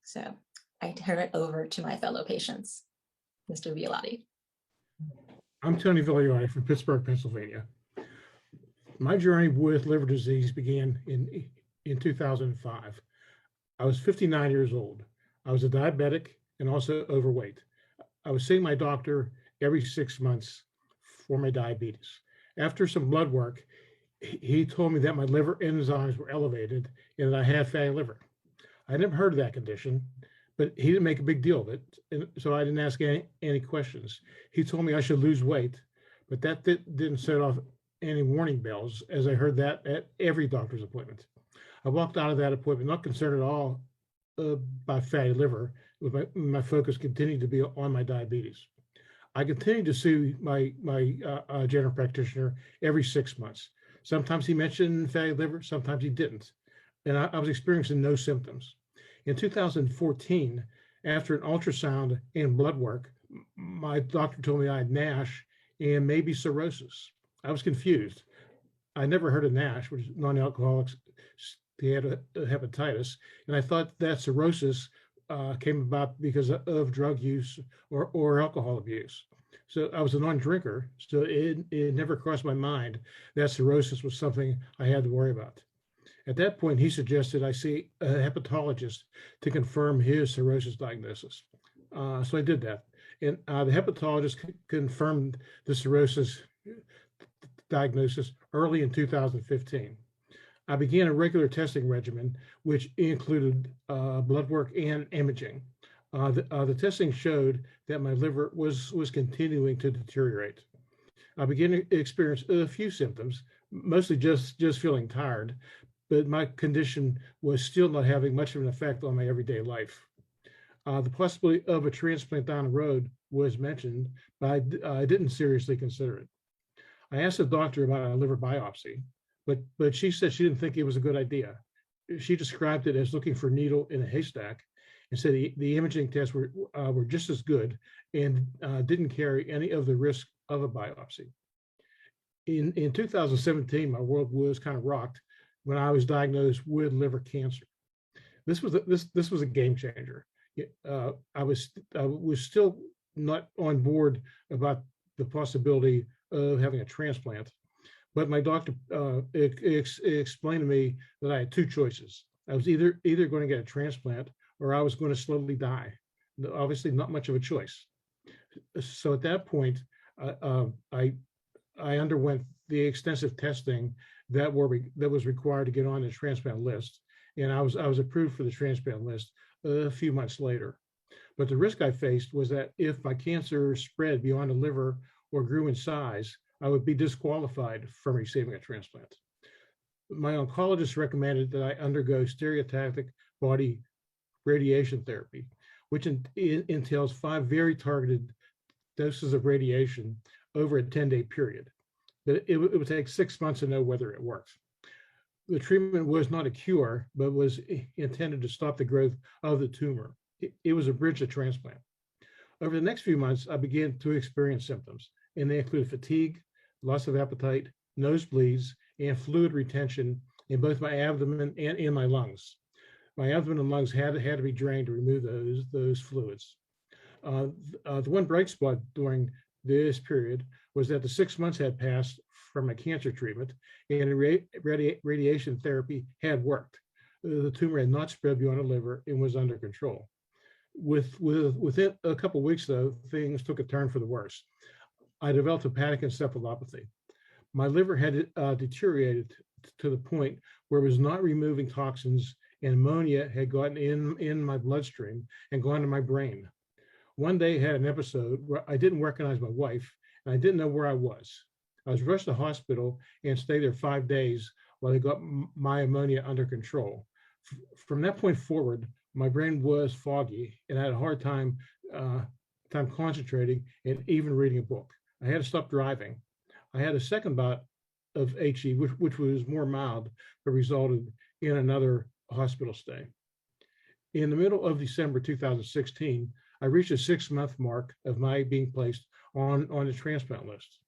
So I turn it over to my fellow patients. Mr. Villiotti. I'm Tony Villiotti from Pittsburgh, Pennsylvania. My journey with liver disease began in 2005. I was 59 years old. I was a diabetic and also overweight. I was seeing my doctor every 6 months for my diabetes. After some blood work, he told me that my liver enzymes were elevated and that I had fatty liver. I never heard of that condition, but he didn't make a big deal of it, and so I didn't ask any questions. He told me I should lose weight, but that didn't set off any warning bells, as I heard that at every doctor's appointment. I walked out of that appointment not concerned at all by fatty liver, with my focus continued to be on my diabetes. I continued to see my general practitioner every 6 months. Sometimes he mentioned fatty liver, sometimes he didn't, and I was experiencing no symptoms. In 2014, after an ultrasound and blood work, my doctor told me I had NASH and maybe cirrhosis. I was confused. I never heard of NASH, which is non-alcoholic hepatitis, and I thought that cirrhosis came about because of drug use or alcohol abuse. So I was a non-drinker, so it never crossed my mind that cirrhosis was something I had to worry about. At that point, he suggested I see a hepatologist to confirm his cirrhosis diagnosis. So I did that. And the hepatologist confirmed the cirrhosis diagnosis early in 2015. I began a regular testing regimen, which included blood work and imaging. The testing showed that my liver was continuing to deteriorate. I began to experience a few symptoms, mostly just feeling tired, but my condition was still not having much of an effect on my everyday life. The possibility of a transplant down the road was mentioned, but I didn't seriously consider it. I asked the doctor about a liver biopsy, but she said she didn't think it was a good idea. She described it as looking for a needle in a haystack, and said the imaging tests were just as good and didn't carry any of the risk of a biopsy. In 2017, my world was kind of rocked when I was diagnosed with liver cancer. This was a game changer. I was still not on board about the possibility of having a transplant, but my doctor explained to me that I had two choices. I was either going to get a transplant or I was going to slowly die. Obviously, not much of a choice. So at that point, I underwent the extensive testing that was required to get on the transplant list, and I was approved for the transplant list a few months later. But the risk I faced was that if my cancer spread beyond the liver or grew in size, I would be disqualified from receiving a transplant. My oncologist recommended that I undergo stereotactic body radiation therapy, which entails 5 very targeted doses of radiation over a 10-day period. But it would take 6 months to know whether it worked. The treatment was not a cure, but was intended to stop the growth of the tumor. It was a bridge to transplant. Over the next few months, I began to experience symptoms, and they included fatigue, loss of appetite, nosebleeds, and fluid retention in both my abdomen and in my lungs. My abdomen and lungs had to be drained to remove those fluids. The one bright spot during this period was that the 6 months had passed from my cancer treatment, and radiation therapy had worked. The tumor had not spread beyond the liver and was under control. Within a couple of weeks, though, things took a turn for the worse. I developed hepatic encephalopathy. My liver had deteriorated to the point where it was not removing toxins, and ammonia had gotten in my bloodstream and gone to my brain. One day I had an episode where I didn't recognize my wife, and I didn't know where I was. I was rushed to the hospital and stayed there 5 days while they got my ammonia under control. From that point forward, my brain was foggy, and I had a hard time concentrating and even reading a book. I had to stop driving. I had a second bout of HE, which was more mild, but resulted in another hospital stay. In the middle of December 2016, I reached a 6-month mark of my being placed on the transplant list.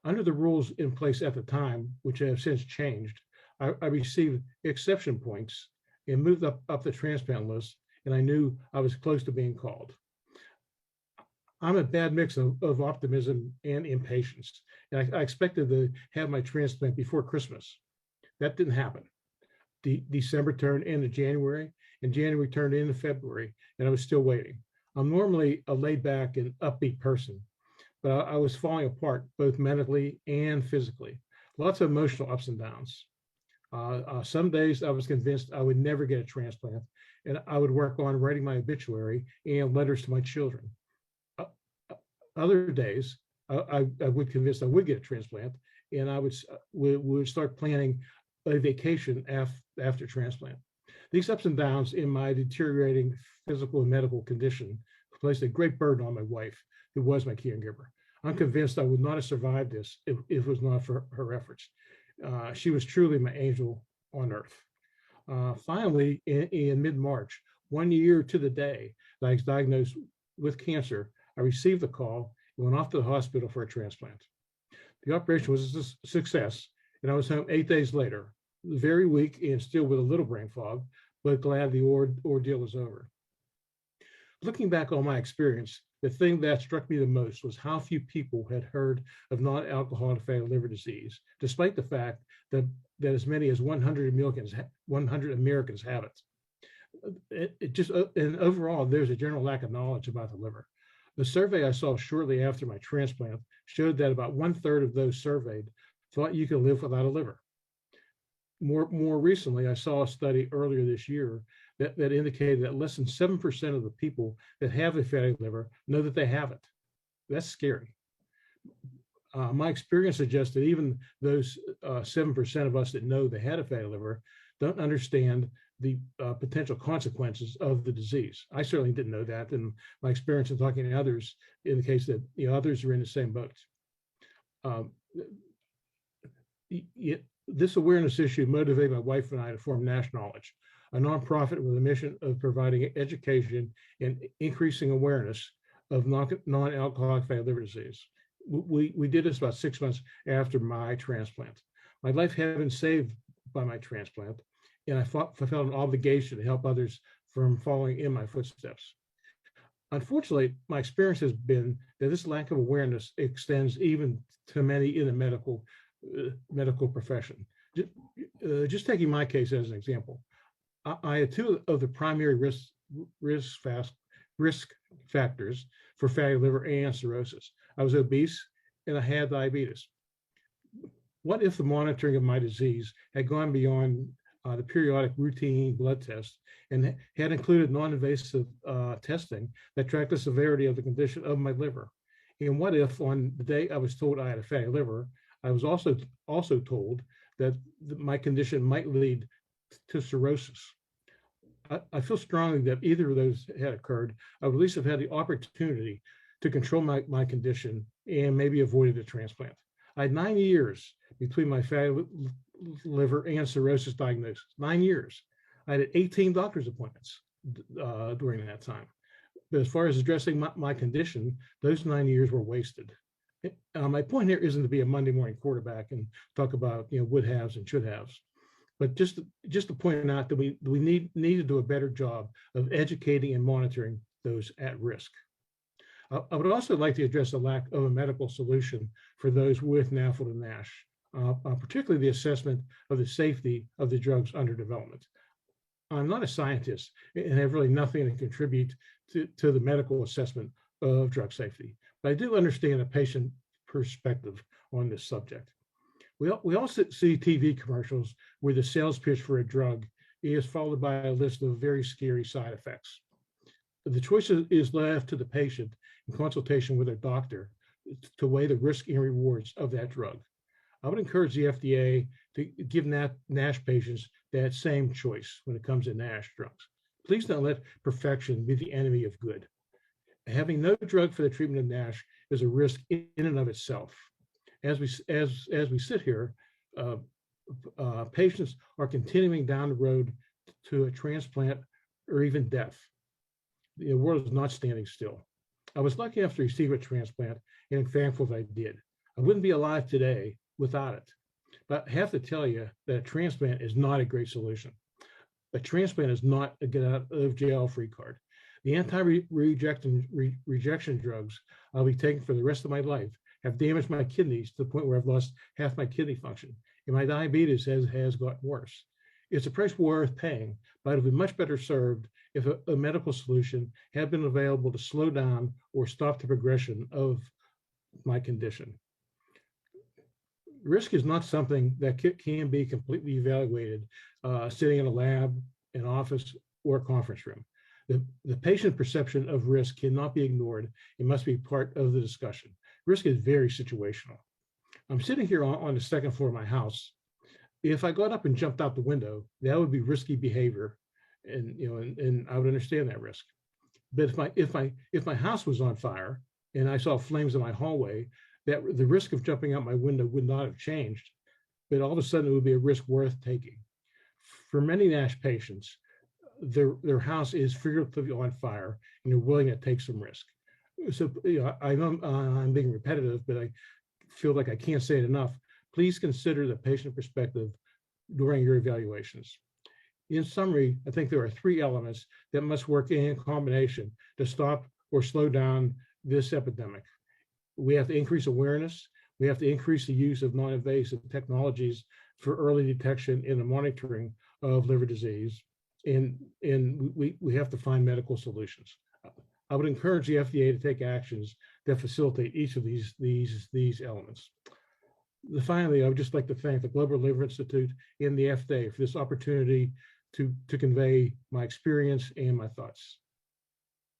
Under the rules in place at the time, which have since changed, I received exception points and moved up the transplant list and I knew I was close to being called. I'm a bad mix of optimism and impatience, and I expected to have my transplant before Christmas. That didn't happen. December turned into January, and January turned into February, and I was still waiting. I'm normally a laid back and upbeat person, but I was falling apart both medically and physically. Lots of emotional ups and downs. Some days I was convinced I would never get a transplant, and I would work on writing my obituary and letters to my children. Other days, I would convinced I would get a transplant, and I would start planning a vacation after transplant. These ups and downs in my deteriorating physical and medical condition placed a great burden on my wife, who was my caregiver. I'm convinced I would not have survived this if it was not for her efforts. She was truly my angel on earth. Finally, in mid-March, 1 year to the day that I was diagnosed with cancer, I received the call and went off to the hospital for a transplant. The operation was a success, and I was home 8 days later, very weak and still with a little brain fog, but glad the ordeal was over. Looking back on my experience, the thing that struck me the most was how few people had heard of non-alcoholic fatty liver disease, despite the fact that as many as 100 Americans have it. And overall, there's a general lack of knowledge about the liver. The survey I saw shortly after my transplant showed that about 1/3 of those surveyed thought you could live without a liver. More recently, I saw a study earlier this year that indicated that less than 7% of the people that have a fatty liver know that they have it. That's scary. My experience suggests that even those 7% of us that know they had a fatty liver don't understand the potential consequences of the disease. I certainly didn't know that, and my experience in talking to others indicates that others are in the same boat. This awareness issue motivated my wife and I to form NASH Knowledge, a nonprofit with a mission of providing education and increasing awareness of non-alcoholic fatty liver disease. We did this about 6 months after my transplant. My life had been saved by my transplant, and I felt an obligation to help others from following in my footsteps. Unfortunately, my experience has been that this lack of awareness extends even to many in the medical profession. Just taking my case as an example, I had two of the primary risk factors for fatty liver and cirrhosis. I was obese and I had diabetes. What if the monitoring of my disease had gone beyond the periodic routine blood test and had included non-invasive testing that tracked the severity of the condition of my liver? And what if on the day I was told I had a fatty liver, I was also told that my condition might lead to cirrhosis? I feel strongly that either of those had occurred, I would at least have had the opportunity to control my condition and maybe avoided a transplant. I had 9 years between my fatty liver and cirrhosis diagnosis. 9 years. I had 18 doctor's appointments during that time. But as far as addressing my condition, those 9 years were wasted. My point here isn't to be a Monday morning quarterback and talk about would haves and should haves, but just to point out that we need to do a better job of educating and monitoring those at risk. I would also like to address the lack of a medical solution for those with NAFLD and NASH, particularly the assessment of the safety of the drugs under development. I'm not a scientist and have really nothing to contribute to the medical assessment of drug safety, but I do understand a patient perspective on this subject. We also see TV commercials where the sales pitch for a drug is followed by a list of very scary side effects. The choice is left to the patient in consultation with their doctor to weigh the risk and rewards of that drug. I would encourage the FDA to give NASH patients that same choice when it comes to NASH drugs. Please don't let perfection be the enemy of good. Having no drug for the treatment of NASH is a risk in and of itself. As we sit here, patients are continuing down the road to a transplant or even death. The world is not standing still. I was lucky enough to receive a transplant, and I'm thankful that I did. I wouldn't be alive today without it. But I have to tell you that a transplant is not a great solution. A transplant is not a get out of jail free card. The anti-rejection drugs I'll be taking for the rest of my life have damaged my kidneys to the point where I've lost half my kidney function, and my diabetes has gotten worse. It's a price worth paying, but I'd be much better served if a medical solution had been available to slow down or stop the progression of my condition. Risk is not something that can be completely evaluated sitting in a lab, an office, or a conference room. The patient perception of risk cannot be ignored. It must be part of the discussion. Risk is very situational. I'm sitting here on the second floor of my house. If I got up and jumped out the window, that would be risky behavior, and I would understand that risk. But if my house was on fire and I saw flames in my hallway, that the risk of jumping out my window would not have changed, but all of a sudden it would be a risk worth taking. For many NASH patients, their house is figuratively on fire, and they're willing to take some risk. So I know I'm being repetitive, but I feel like I can't say it enough. Please consider the patient perspective during your evaluations. In summary, I think there are three elements that must work in combination to stop or slow down this epidemic. We have to increase awareness. We have to increase the use of non-invasive technologies for early detection and the monitoring of liver disease. And we have to find medical solutions. I would encourage the FDA to take actions that facilitate each of these elements. Finally, I would just like to thank the Global Liver Institute and the FDA for this opportunity to convey my experience and my thoughts.